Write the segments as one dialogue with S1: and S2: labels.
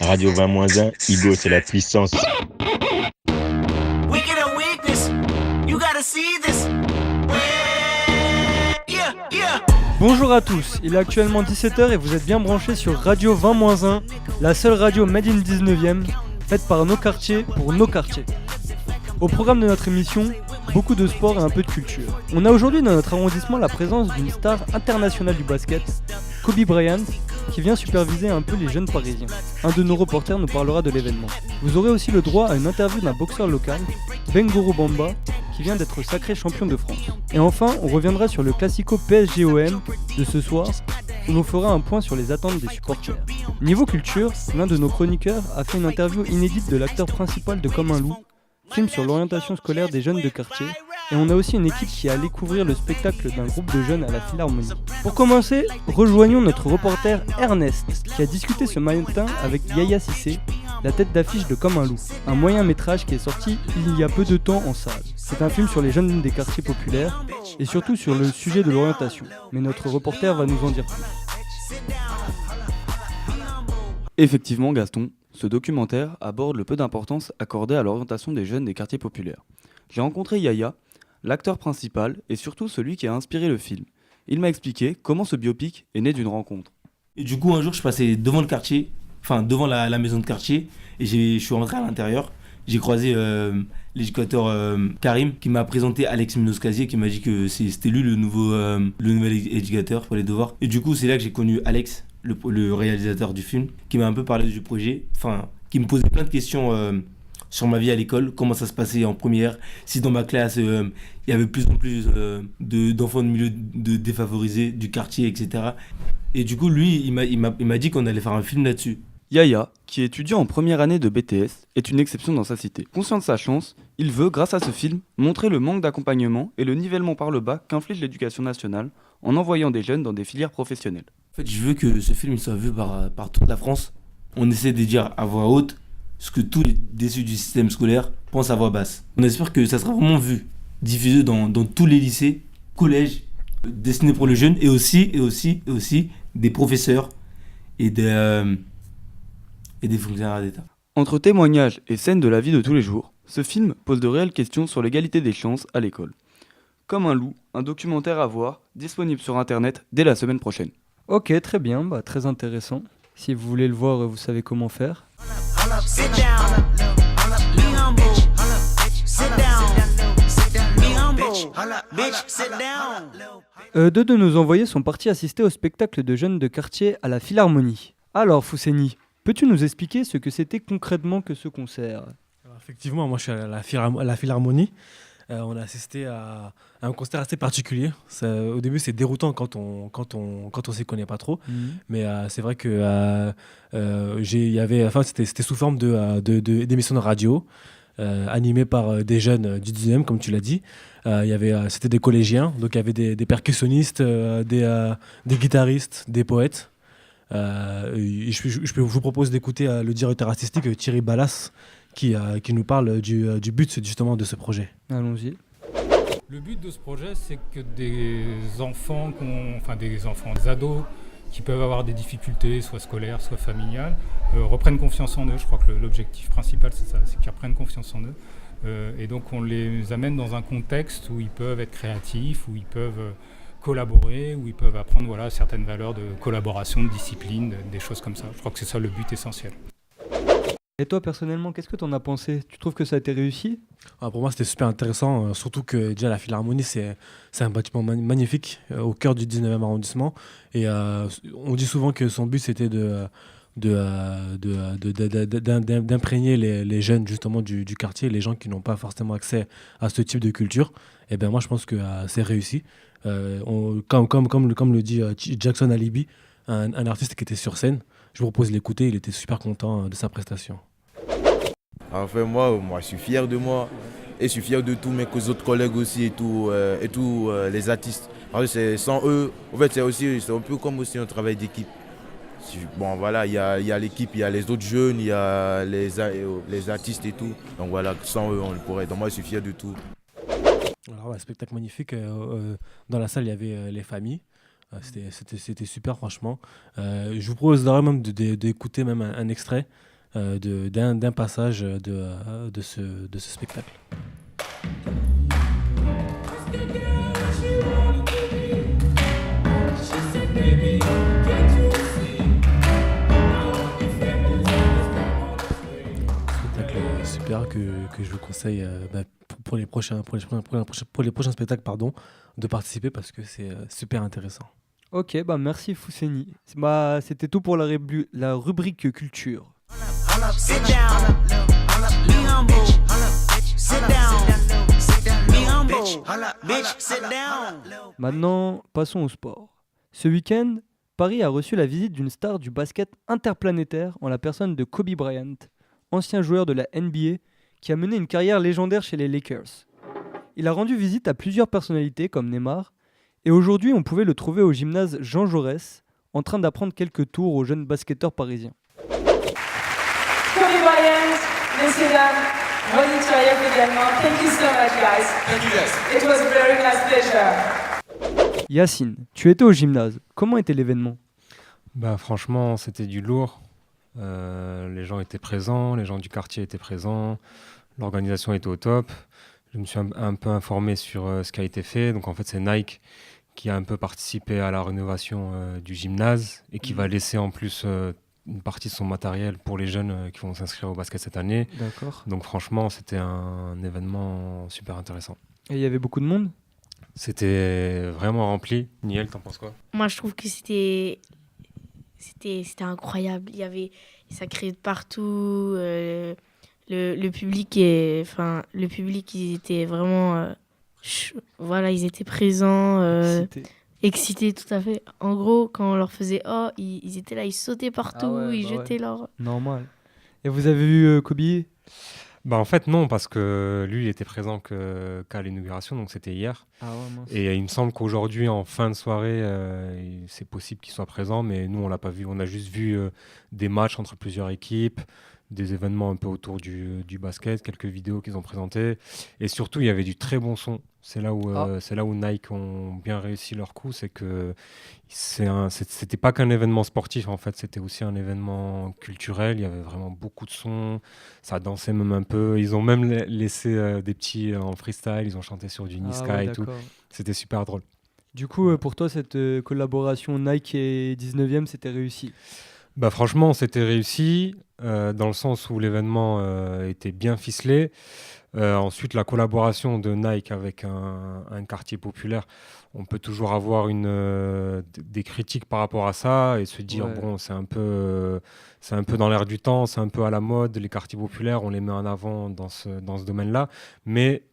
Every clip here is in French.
S1: Radio 20-1, Igo, c'est la puissance.
S2: Weak in a weakness. You gotta see this. Yeah, yeah.
S3: Bonjour à tous, il est actuellement 17h et vous êtes bien branchés sur Radio 20-1, la seule radio made in 19e, faite par nos quartiers pour nos quartiers. Au programme de notre émission, beaucoup de sport et un peu de culture. On a aujourd'hui dans notre arrondissement la présence d'une star internationale du basket, Kobe Bryant, qui vient superviser un peu les jeunes parisiens. Un de nos reporters nous parlera de l'événement. Vous aurez aussi le droit à une interview d'un boxeur local, Bengoro Bamba, qui vient d'être sacré champion de France. Et enfin, on reviendra sur le classico PSG-OM de ce soir, où l'on fera un point sur les attentes des supporters. Niveau culture, l'un de nos chroniqueurs a fait une interview inédite de l'acteur principal de Comme un loup, film sur l'orientation scolaire des jeunes de quartier, et on a aussi une équipe qui est allée couvrir le spectacle d'un groupe de jeunes à la Philharmonie. Pour commencer, rejoignons notre reporter Ernest, qui a discuté ce matin avec Yaya Cissé, la tête d'affiche de Comme un loup, un moyen métrage qui est sorti il y a peu de temps en salle. C'est un film sur les jeunes des quartiers populaires, et surtout sur le sujet de l'orientation, mais notre reporter va nous en dire plus.
S4: Effectivement, Gaston, ce documentaire aborde le peu d'importance accordée à l'orientation des jeunes des quartiers populaires. J'ai rencontré Yaya, l'acteur principal et surtout celui qui a inspiré le film. Il m'a expliqué comment ce biopic est né d'une rencontre.
S5: Et du coup, un jour, je passais devant le quartier, enfin devant la maison de quartier, et je suis rentré à l'intérieur. J'ai croisé l'éducateur Karim qui m'a présenté Alex Minos-Casier, qui m'a dit que c'était lui le nouvel éducateur pour les devoirs. Et du coup, c'est là que j'ai connu Alex, le réalisateur du film, qui m'a un peu parlé du projet, enfin, qui me posait plein de questions sur ma vie à l'école, comment ça se passait en première, si dans ma classe il y avait de plus en plus d'enfants de milieux défavorisés du quartier, etc. Et du coup, lui, il m'a dit qu'on allait faire un film là-dessus.
S4: Yaya, qui est étudiant en première année de BTS, est une exception dans sa cité. Conscient de sa chance, il veut, grâce à ce film, montrer le manque d'accompagnement et le nivellement par le bas qu'inflige l'éducation nationale en envoyant des jeunes dans des filières professionnelles.
S5: En fait, je veux que ce film soit vu par toute la France. On essaie de dire à voix haute ce que tous les déçus du système scolaire pensent à voix basse. On espère que ça sera vraiment vu, diffusé dans tous les lycées, collèges, destinés pour les jeunes, et aussi des professeurs et des fonctionnaires d'État.
S4: Entre témoignages et scènes de la vie de tous les jours, ce film pose de réelles questions sur l'égalité des chances à l'école. Comme un loup, un documentaire à voir, disponible sur internet dès la semaine prochaine.
S3: Ok, très bien, très intéressant. Si vous voulez le voir, vous savez comment faire.
S2: Sit down. Be humble. Sit down. Be humble. Bitch, sit down.
S3: Deux de nos envoyés sont partis assister au spectacle de jeunes de quartier à la Philharmonie. Alors, Fousseni, peux-tu nous expliquer ce que c'était concrètement que ce concert ?
S6: Alors, effectivement, moi je suis à la Philharmonie. On a assisté à un concert assez particulier. Au début, c'est déroutant quand on s'y connaît pas trop. Mais c'est vrai que c'était sous forme d'émissions de radio animées par des jeunes du 19e, comme tu l'as dit. C'était des collégiens, donc il y avait des percussionnistes, des guitaristes, des poètes. Je vous propose d'écouter le directeur artistique Thierry Ballas, qui nous parle du but justement de ce projet.
S3: Allons-y.
S7: Le but de ce projet, c'est que des ados qui peuvent avoir des difficultés, soit scolaires, soit familiales, reprennent confiance en eux. Je crois que l'objectif principal, c'est ça, c'est qu'ils reprennent confiance en eux. Et donc on les amène dans un contexte où ils peuvent être créatifs, où ils peuvent collaborer, où ils peuvent apprendre certaines valeurs de collaboration, de discipline, des choses comme ça. Je crois que c'est ça le but essentiel.
S3: Et toi, personnellement, qu'est-ce que tu en as pensé ? Tu trouves que ça a été réussi ?
S6: Pour moi, c'était super intéressant, surtout que déjà la Philharmonie, c'est un bâtiment magnifique au cœur du 19e arrondissement. Et on dit souvent que son but, c'était d'imprégner les jeunes justement du quartier, les gens qui n'ont pas forcément accès à ce type de culture. Et bien moi, je pense que c'est réussi. Comme le dit Jackson Alibi, un artiste qui était sur scène. Je vous propose de l'écouter, il était super content de sa prestation.
S8: Enfin, moi, je suis fier de moi et je suis fier de tous mes autres collègues aussi et tous les artistes. Parce que sans eux, en fait, c'est un peu comme aussi un travail d'équipe. Bon, voilà, il y a l'équipe, il y a les autres jeunes, il y a les artistes et tout. Donc voilà, sans eux, on le pourrait. Donc moi, je suis fier de tout.
S6: Alors, spectacle magnifique. Dans la salle, il y avait les familles. C'était super, franchement. Je vous propose même d'écouter même un extrait d'un passage de ce spectacle. Spectacle super que je vous conseille pour les prochains spectacles de participer parce que c'est super intéressant.
S3: Ok, merci Fousseni. C'était tout pour la rubrique culture.
S2: Sit down. Be humble. Sit down. Be humble. Bitch, sit down.
S3: Maintenant, passons au sport. Ce week-end, Paris a reçu la visite d'une star du basket interplanétaire en la personne de Kobe Bryant, ancien joueur de la NBA qui a mené une carrière légendaire chez les Lakers. Il a rendu visite à plusieurs personnalités comme Neymar, et aujourd'hui on pouvait le trouver au gymnase Jean Jaurès en train d'apprendre quelques tours aux jeunes basketteurs parisiens.
S9: Kobe Bryant, messieurs, dames, Ronny Turayev également. Thank you so much, guys.
S10: Thank you, guys.
S9: It was a very nice pleasure.
S3: Yacine, tu étais au gymnase. Comment était l'événement ?
S11: Franchement, c'était du lourd. Les gens étaient présents, les gens du quartier étaient présents, l'organisation était au top. Je me suis un peu informé sur ce qui a été fait. Donc en fait, c'est Nike qui a un peu participé à la rénovation du gymnase et qui va laisser en plus une partie de son matériel pour les jeunes qui vont s'inscrire au basket cette année.
S3: D'accord.
S11: Donc franchement, c'était un événement super intéressant.
S3: Et il y avait beaucoup de monde ?
S11: C'était vraiment rempli. Niel, t'en penses quoi ?
S12: Moi, je trouve que c'était incroyable. Ça criait de partout. Le public, ils étaient vraiment... ils étaient présents. Excités, tout à fait. En gros, quand on leur faisait « oh », ils étaient là, ils sautaient partout, ils jetaient leur...
S3: Normal. Et vous avez vu Kobe ?
S11: En fait, non, parce que lui, il était présent qu'à l'inauguration, donc c'était hier.
S3: Ah ouais, mince.
S11: Et il me semble qu'aujourd'hui, en fin de soirée, c'est possible qu'il soit présent, mais nous, on l'a pas vu. On a juste vu des matchs entre plusieurs équipes, des événements un peu autour du basket, quelques vidéos qu'ils ont présentées. Et surtout, il y avait du très bon son. C'est là où Nike ont bien réussi leur coup, c'est que c'était pas qu'un événement sportif en fait, c'était aussi un événement culturel. Il y avait vraiment beaucoup de sons, ça dansait même un peu. Ils ont même laissé des petits en freestyle, ils ont chanté sur du Niska et tout. C'était super drôle.
S3: Du coup, pour toi, cette collaboration Nike et 19e, c'était réussi ?
S11: Franchement, c'était réussi dans le sens où l'événement était bien ficelé. Ensuite, la collaboration de Nike avec un quartier populaire, on peut toujours avoir des critiques par rapport à ça et se dire c'est un peu dans l'air du temps, c'est un peu à la mode. Les quartiers populaires, on les met en avant dans ce domaine-là. Mais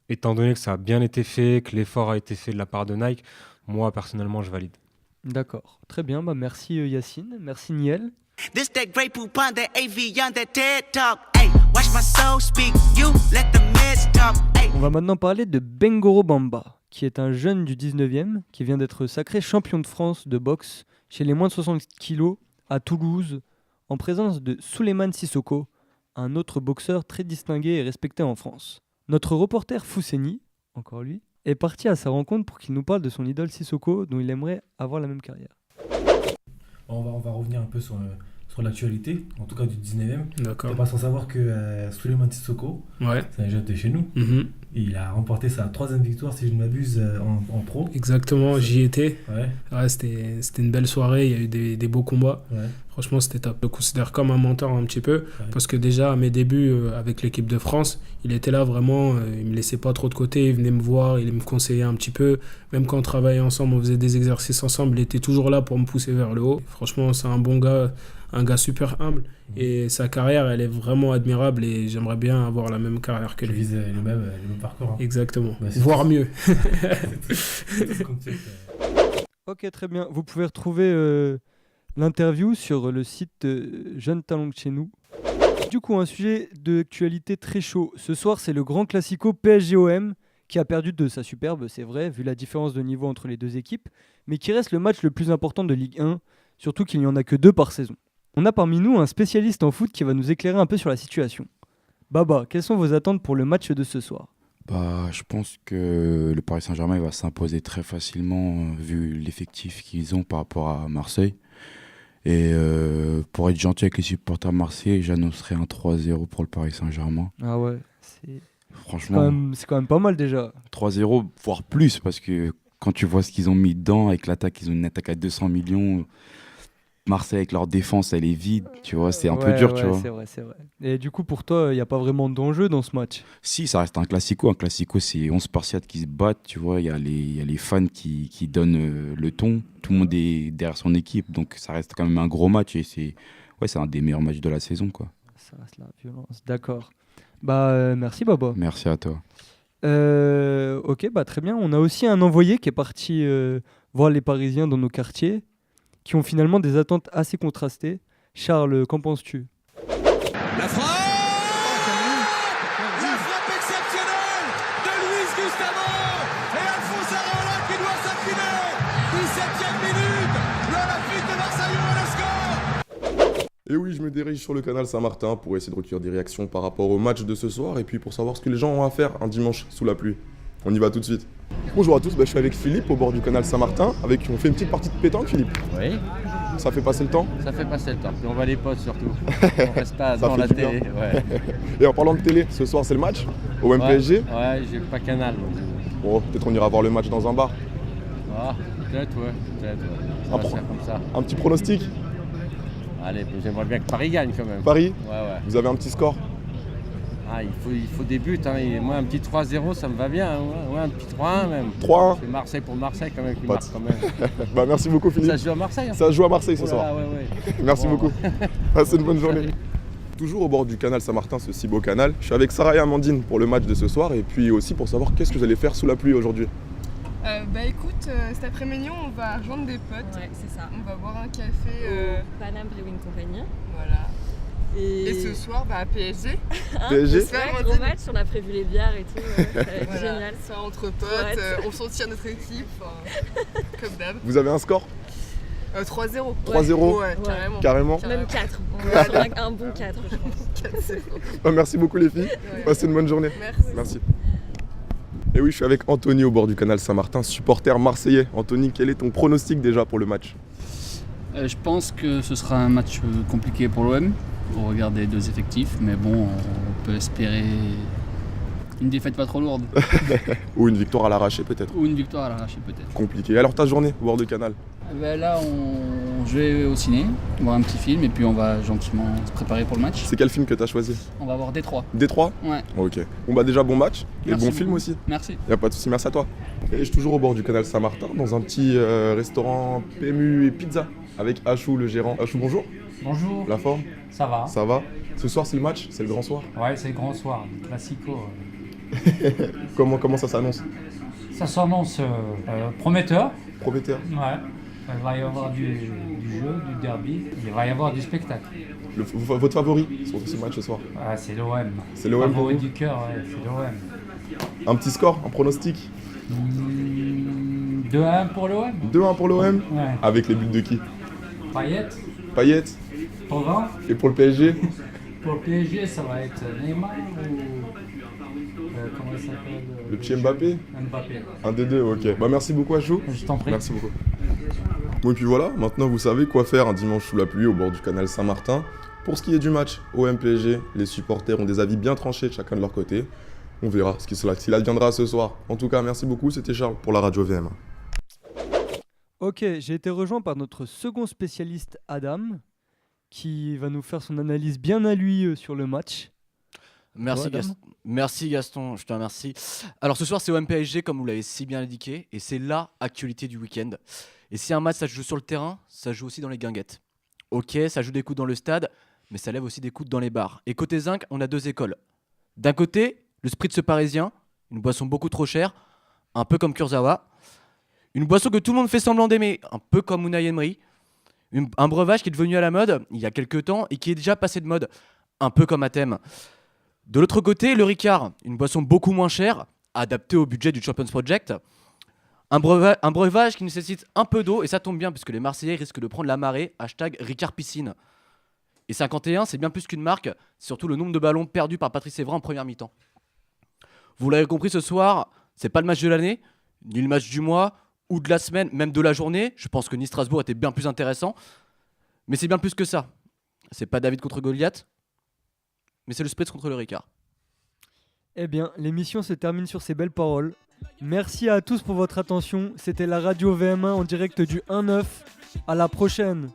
S11: étant donné que ça a bien été fait, que l'effort a été fait de la part de Nike, moi personnellement, je valide.
S3: D'accord, très bien. Merci Yacine, merci Niel.
S2: This that Grey Poupon, that AV, on that TED Talk. Hey, watch my soul speak. You let the meds talk. Hey.
S3: On va maintenant parler de Bengoro Bamba, qui est un jeune du 19e qui vient d'être sacré champion de France de boxe chez les moins de 60 kg à Toulouse, en présence de Souleymane Sissoko, un autre boxeur très distingué et respecté en France. Notre reporter Fousseni, encore lui, est parti à sa rencontre pour qu'il nous parle de son idole Sissoko, dont il aimerait avoir la même carrière.
S6: On va revenir un peu sur l'actualité, en tout cas du 19e.
S13: D'accord.
S6: Tu n'es pas sans savoir que Souleymane Sissoko, c'est un jeune de chez nous.
S13: Mm-hmm.
S6: Il a remporté sa 3e victoire, si je ne m'abuse, en pro.
S13: Exactement, j'y étais.
S6: Ouais.
S13: C'était une belle soirée, il y a eu des beaux combats.
S6: Ouais.
S13: Franchement, c'était top. Je le considère comme un mentor un petit peu, parce que déjà, à mes débuts avec l'équipe de France, il était là vraiment, il me laissait pas trop de côté, il venait me voir, il me conseillait un petit peu. Même quand on travaillait ensemble, on faisait des exercices ensemble, il était toujours là pour me pousser vers le haut. Franchement, c'est un bon gars, un gars super humble. Et sa carrière, elle est vraiment admirable et j'aimerais bien avoir la même carrière que lui.
S6: Tu vises le même parcours. Hein.
S13: Exactement, voire mieux.
S3: Ok, très bien. Vous pouvez retrouver l'interview sur le site Jeunes Talents de chez nous. Du coup, un sujet d'actualité très chaud. Ce soir, c'est le grand classico PSG-OM qui a perdu de sa superbe, c'est vrai, vu la différence de niveau entre les deux équipes, mais qui reste le match le plus important de Ligue 1, surtout qu'il n'y en a que 2 par saison. On a parmi nous un spécialiste en foot qui va nous éclairer un peu sur la situation. Baba, quelles sont vos attentes pour le match de ce soir ?
S14: Je pense que le Paris Saint-Germain va s'imposer très facilement vu l'effectif qu'ils ont par rapport à Marseille. Et pour être gentil avec les supporters marseillais, j'annoncerai un 3-0 pour le Paris Saint-Germain.
S3: Ah ouais,
S14: Franchement,
S3: c'est quand même pas mal déjà.
S14: 3-0, voire plus, parce que quand tu vois ce qu'ils ont mis dedans, avec l'attaque, ils ont une attaque à 200 millions. Marseille, avec leur défense, elle est vide, tu vois, c'est un peu dur, tu vois.
S3: C'est vrai. Et du coup, pour toi, il n'y a pas vraiment d'enjeu dans ce match?
S14: Si, ça reste un classico. Un classico, c'est 11 Spartiates qui se battent, tu vois. Il y a les fans qui donnent le ton. Tout le monde est derrière son équipe, donc ça reste quand même un gros match et c'est un des meilleurs matchs de la saison, quoi.
S3: Ça reste la violence, d'accord. Merci Baba.
S14: Merci à toi.
S3: Ok, très bien. On a aussi un envoyé qui est parti voir les Parisiens dans nos quartiers, qui ont finalement des attentes assez contrastées. Charles, qu'en penses-tu?
S10: La frappe exceptionnelle de Luis Gustavo et Alphonse Areola qui doit s'incliner. 17e minute, l'Olympique de Marseille ouvre le score.
S15: Et oui, je me dirige sur le canal Saint-Martin pour essayer de recueillir des réactions par rapport au match de ce soir et puis pour savoir ce que les gens ont à faire un dimanche sous la pluie. On y va tout de suite. Bonjour à tous, je suis avec Philippe au bord du canal Saint-Martin, avec qui on fait une petite partie de pétanque, Philippe.
S16: Oui.
S15: Ça fait passer le temps?
S16: Ça fait passer le temps. Puis on voit les potes surtout. On reste pas devant la télé. Ouais.
S15: Et en parlant de télé, ce soir c'est le match au MPSG.
S16: Ouais, j'ai pas Canal.
S15: Bon, peut-être on ira voir le match dans un bar.
S16: Ah, peut-être, ouais. Ça va se faire comme ça.
S15: Un petit pronostic?
S16: Allez, j'aimerais bien que Paris gagne quand même.
S15: Paris?
S16: Ouais.
S15: Vous avez un petit score?
S16: Ah, il faut des buts. Hein. Moi, un petit 3-0, ça me va bien. Hein. Ouais, un petit 3-1 même.
S15: 3-1?
S16: C'est Marseille pour Marseille quand même qui marque quand même.
S15: Merci beaucoup, Philippe.
S16: Ça se joue à Marseille. Hein.
S15: Ça se joue à Marseille ce soir.
S16: Ouais.
S15: Merci beaucoup. Passez une bonne journée. Toujours au bord du canal Saint-Martin, ce si beau canal. Je suis avec Sarah et Amandine pour le match de ce soir et puis aussi pour savoir qu'est-ce que vous allez faire sous la pluie aujourd'hui.
S17: Écoute, cet après-midi on va rejoindre des potes. Ouais, c'est ça. On va boire un café
S18: au Paname Brewing Company.
S17: Voilà. Et ce soir, PSG.
S15: PSG.
S18: Ouais, gros match, on a prévu les bières et tout. Ça va être génial.
S17: Ça entre potes, on soutient notre équipe, comme d'hab.
S15: Vous avez un score?
S17: 3-0.
S15: 3-0
S17: Ouais,
S15: carrément.
S18: Même 4. On va faire un bon 4, je pense.
S15: Merci beaucoup les filles. Passez une bonne journée. Merci. Et oui, je suis avec Anthony au bord du canal Saint-Martin, supporter marseillais. Anthony, quel est ton pronostic déjà pour le match?
S19: Je pense que ce sera un match compliqué pour l'OM, au regard des deux effectifs, mais bon, on peut espérer une défaite pas trop lourde.
S15: Ou une victoire à l'arraché peut-être.
S19: Ou une victoire à l'arraché peut-être.
S15: Compliqué. Alors ta journée au bord du canal?
S19: Là, je vais au ciné, voir un petit film, et puis on va gentiment se préparer pour le match.
S15: C'est quel film que tu as choisi?
S19: On va voir Détroit.
S15: Détroit?
S19: Ouais.
S15: Ok. Bon déjà bon match, et
S19: Merci
S15: bon
S19: beaucoup.
S15: film aussi.
S19: Merci.
S15: Y'a pas de soucis, merci à toi. Et je suis toujours au bord du canal Saint-Martin, dans un petit restaurant PMU et pizza, avec Achou le gérant. Achou, bonjour.
S20: Bonjour.
S15: La forme?
S20: Ça va.
S15: Ça va. Ce soir c'est le match, c'est le grand soir?
S20: Ouais, c'est le grand soir, le classico.
S15: Comment ça s'annonce?
S20: Ça s'annonce prometteur.
S15: Prometteur?
S20: Ouais. Il va y avoir du jeu, du derby, il va y avoir du spectacle.
S15: Votre favori sur ce match ce soir?
S20: Ah, c'est l'OM.
S15: C'est l'OM.
S20: Favori du cœur, ouais, c'est l'OM.
S15: Un petit score, un pronostic?
S20: 2-1 pour l'OM.
S15: 2-1 pour l'OM?
S20: Ouais.
S15: Avec les buts de qui?
S20: Payet.
S15: Payet. Et pour le PSG?
S20: Pour le PSG, ça va être Neymar ou... comment il s'appelle?
S15: Le petit Mbappé?
S20: Mbappé.
S15: Un des deux, ok. Merci beaucoup Achou.
S20: Je t'en prie.
S15: Merci beaucoup. Bon et puis voilà, maintenant vous savez quoi faire un dimanche sous la pluie au bord du canal Saint-Martin. Pour ce qui est du match OM PSG, les supporters ont des avis bien tranchés de chacun de leur côté. On verra ce qu'il adviendra ce soir. En tout cas, merci beaucoup, c'était Charles pour la radio VM.
S3: Ok, j'ai été rejoint par notre second spécialiste Adam, qui va nous faire son analyse bien à lui sur le match.
S21: Merci Gaston, je te remercie. Alors ce soir c'est OM PSG comme vous l'avez si bien indiqué et c'est la actualité du week-end. Et si un match ça se joue sur le terrain, ça se joue aussi dans les guinguettes. Ok, ça joue des coudes dans le stade, mais ça lève aussi des coudes dans les bars. Et côté zinc, on a deux écoles. D'un côté, le spritz parisien, une boisson beaucoup trop chère, un peu comme Kurzawa. Une boisson que tout le monde fait semblant d'aimer, un peu comme Unai Emery. Un breuvage qui est devenu à la mode il y a quelques temps et qui est déjà passé de mode, un peu comme Athème. De l'autre côté, le Ricard, une boisson beaucoup moins chère, adaptée au budget du Champions Project. Un breuvage qui nécessite un peu d'eau, et ça tombe bien, puisque les Marseillais risquent de prendre la marée, #Ricard Piscine. Et 51, c'est bien plus qu'une marque, c'est surtout le nombre de ballons perdus par Patrice Evra en première mi-temps. Vous l'avez compris ce soir, c'est pas le match de l'année, ni le match du mois, ou de la semaine, même de la journée. Je pense que Nice-Strasbourg était bien plus intéressant. Mais c'est bien plus que ça. C'est pas David contre Goliath, mais c'est le Spritz contre le Ricard.
S3: Eh bien, l'émission se termine sur ces belles paroles. Merci à tous pour votre attention. C'était la radio VM1 en direct du 1-9. À la prochaine.